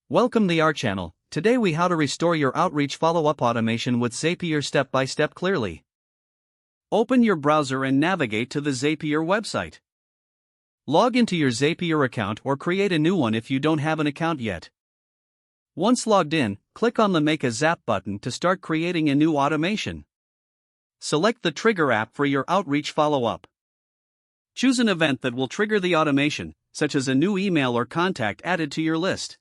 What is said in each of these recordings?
Welcome to our channel. Today we how to restore your outreach follow-up automation with Zapier step by step clearly. Open your browser and navigate to the Zapier website. Log into your Zapier account or create a new one if you don't have an account yet. Once logged in, click on the Make a Zap button to start creating a new automation. Select the trigger app for your outreach follow-up. Choose an event that will trigger the automation, such as a new email or contact added to your list.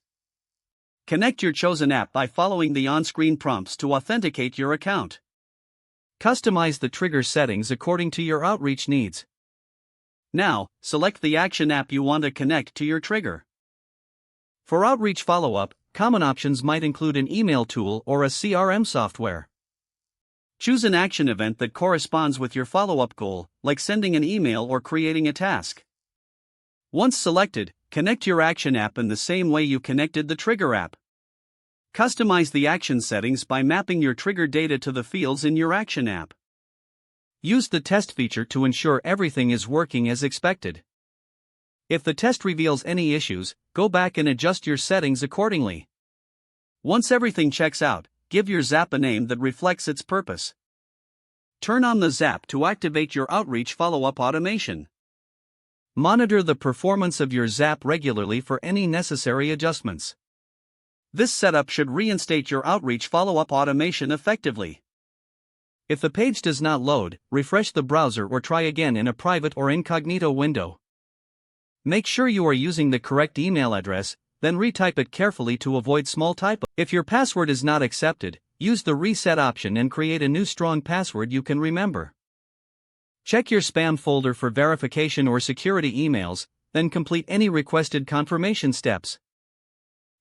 Connect your chosen app by following the on-screen prompts to authenticate your account. Customize the trigger settings according to your outreach needs. Now, select the action app you want to connect to your trigger. For outreach follow-up, common options might include an email tool or a CRM software. Choose an action event that corresponds with your follow-up goal, like sending an email or creating a task. Once selected, connect your action app in the same way you connected the trigger app. Customize the action settings by mapping your trigger data to the fields in your action app. Use the test feature to ensure everything is working as expected. If the test reveals any issues, go back and adjust your settings accordingly. Once everything checks out, give your Zap a name that reflects its purpose. Turn on the Zap to activate your outreach follow-up automation. Monitor the performance of your Zap regularly for any necessary adjustments. This setup should reinstate your outreach follow-up automation effectively. If the page does not load, refresh the browser or try again in a private or incognito window. Make sure you are using the correct email address, then retype it carefully to avoid small typos. If your password is not accepted, use the reset option and create a new strong password you can remember. Check your spam folder for verification or security emails, then complete any requested confirmation steps.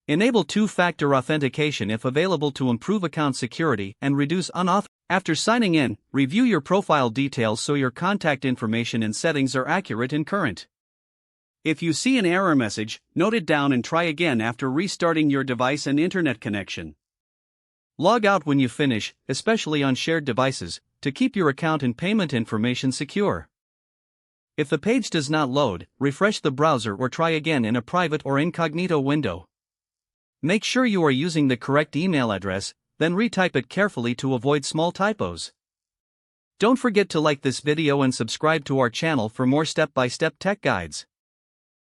Enable two-factor authentication if available to improve account security and reduce unauthorized. After signing in, review your profile details so your contact information and settings are accurate and current. If you see an error message, note it down and try again after restarting your device and internet connection. Log out when you finish, especially on shared devices, to keep your account and payment information secure. If the page does not load, refresh the browser or try again in a private or incognito window. Make sure you are using the correct email address, then retype it carefully to avoid small typos. Don't forget to like this video and subscribe to our channel for more step-by-step tech guides.